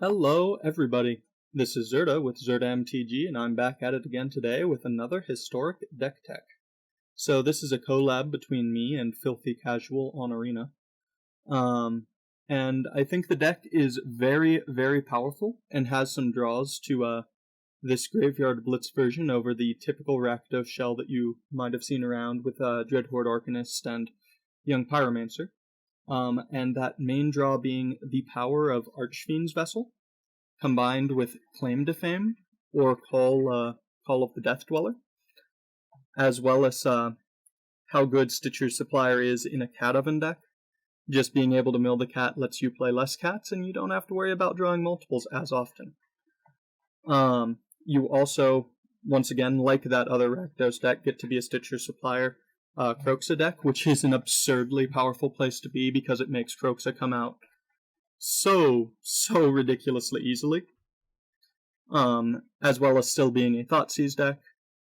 Hello, everybody. This is Zerda with Zerda MTG, and I'm back at it again today with another historic deck tech. So this is a collab between me and Filthy Casual on Arena. And I think the deck is very, very powerful and has some draws to this Graveyard Blitz version over the typical Rakdos shell that you might have seen around with Dreadhorde Arcanist and Young Pyromancer. And that main draw being the power of Archfiend's Vessel, combined with Claim to Fame, or Call of the Death Dweller, as well as how good Stitcher's Supplier is in a Cat Oven deck. Just being able to mill the cat lets you play less cats, and you don't have to worry about drawing multiples as often. You also, once again, like that other Rakdos deck, get to be a Stitcher's Supplier Kroxa deck, which is an absurdly powerful place to be because it makes Kroxa come out so ridiculously easily. As well as still being a Thoughtseize deck.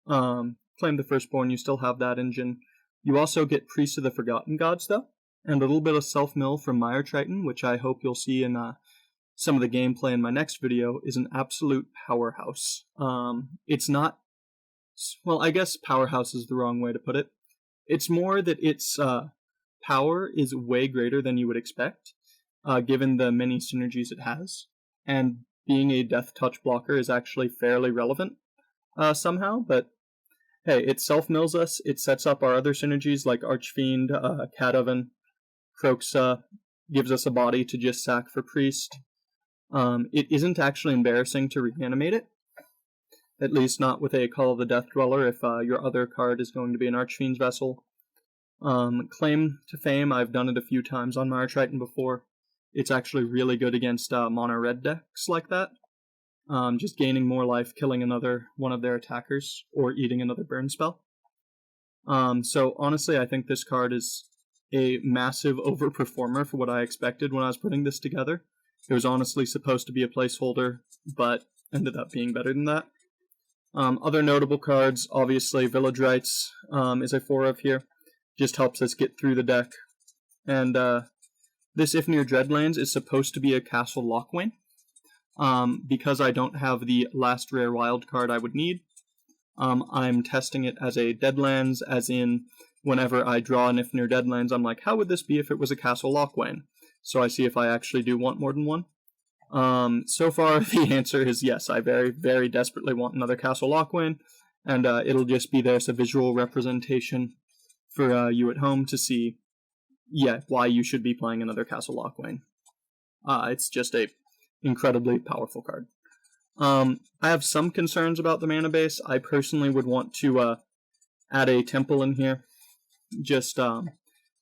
Claim the Firstborn, you still have that engine. You also get Priest of the Forgotten Gods, though, and a little bit of self-mill from Mire Triton, which I hope you'll see in some of the gameplay in my next video, is an absolute powerhouse. It's not... Well, I guess powerhouse is the wrong way to put it. It's more that its power is way greater than you would expect, given the many synergies it has. And being a Death Touch blocker is actually fairly relevant somehow, but hey, it self-mills us, it sets up our other synergies like Archfiend, Cat Oven, Kroxa, gives us a body to just sack for Priest. It isn't actually embarrassing to reanimate it, at least not with a Call of the Death Dweller if your other card is going to be an Archfiend's Vessel. Claim to Fame, I've done it a few times on Mire Triton before. It's actually really good against mono red decks like that. Just gaining more life, killing another one of their attackers, or eating another burn spell. So honestly, I think this card is a massive overperformer for what I expected when I was putting this together. It was honestly supposed to be a placeholder, but ended up being better than that. Other notable cards, obviously Village Rites is a 4 of here. Just helps us get through the deck. And this Ifnir Dreadlands is supposed to be a Castle Lochwain. Because I don't have the last rare wild card I would need, I'm testing it as a Deadlands, as in whenever I draw an Ifnir Deadlands, I'm like, how would this be if it was a Castle Lochwain? So I see if I actually do want more than one. So far, the answer is yes, I very, very desperately want another Castle Lochwain, and it'll just be there as a visual representation for you at home to see, why you should be playing another Castle Lochwain. It's just a incredibly powerful card. I have some concerns about the mana base. I personally would want to add a temple in here, just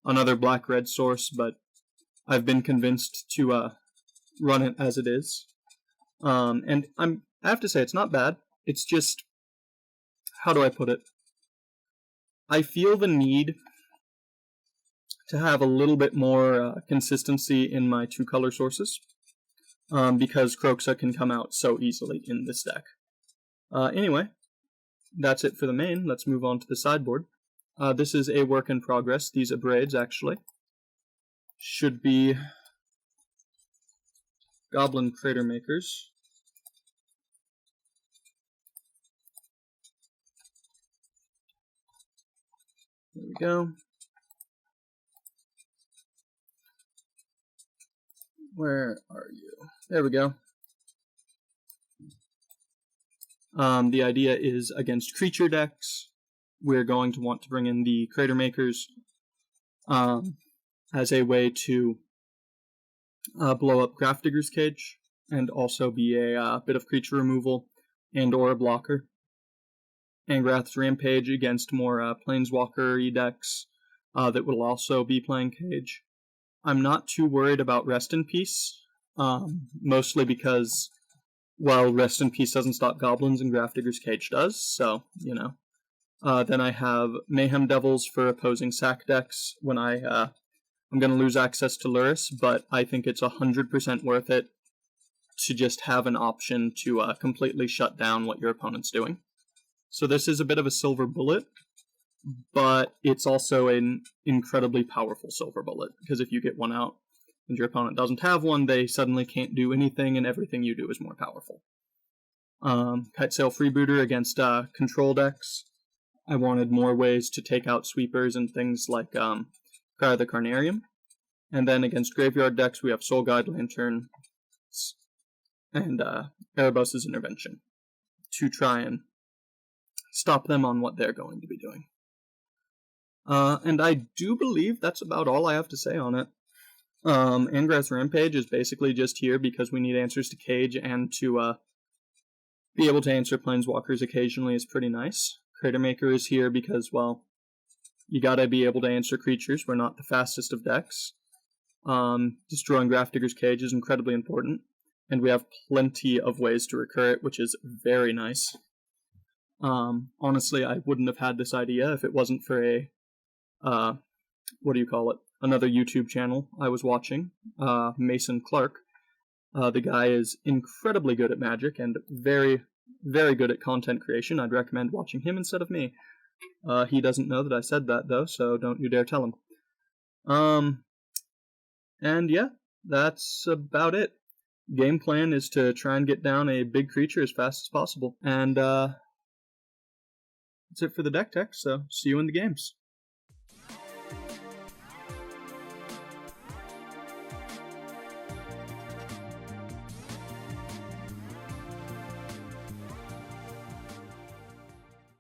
another black-red source, but I've been convinced to run it as it is. And I have to say, it's not bad. It's just, how do I put it? I feel the need to have a little bit more consistency in my two-color sources. Because Kroxa can come out so easily in this deck. Anyway, that's it for the main. Let's move on to the sideboard. This is a work in progress. These Abrades, actually, should be Goblin Crater Makers. There we go. Where are you? There we go. The idea is against creature decks, we're going to want to bring in the Crater Makers as a way to blow up Grafdigger's Cage, and also be a bit of creature removal and or a blocker. Angrath's Rampage against more Planeswalker-y decks that will also be playing Cage. I'm not too worried about Rest in Peace, mostly because, well, Rest in Peace doesn't stop goblins and Grafdigger's Cage does, so, you know. Then I have Mayhem Devils for opposing sack decks when I'm going to lose access to Lurrus, but I think it's 100% worth it to just have an option to completely shut down what your opponent's doing. So this is a bit of a silver bullet, but it's also an incredibly powerful silver bullet, because if you get one out, and your opponent doesn't have one, they suddenly can't do anything, and everything you do is more powerful. Kitesail Freebooter against control decks. I wanted more ways to take out sweepers and things like Cry of the Carnarium. And then against graveyard decks, we have Soul Guide Lantern and Erebos' Intervention to try and stop them on what they're going to be doing. And I do believe that's about all I have to say on it. Angrath's Rampage is basically just here because we need answers to Cage, and to be able to answer Planeswalkers occasionally is pretty nice. Cratermaker is here because, well, you gotta be able to answer creatures. We're not the fastest of decks. Destroying Grafdigger's Cage is incredibly important, and we have plenty of ways to recur it, which is very nice. Honestly, I wouldn't have had this idea if it wasn't for another YouTube channel I was watching, Mason Clark. The guy is incredibly good at Magic and very, very good at content creation. I'd recommend watching him instead of me. He doesn't know that I said that, though, so don't you dare tell him. And yeah, that's about it. Game plan is to try and get down a big creature as fast as possible. And that's it for the deck tech, so see you in the games.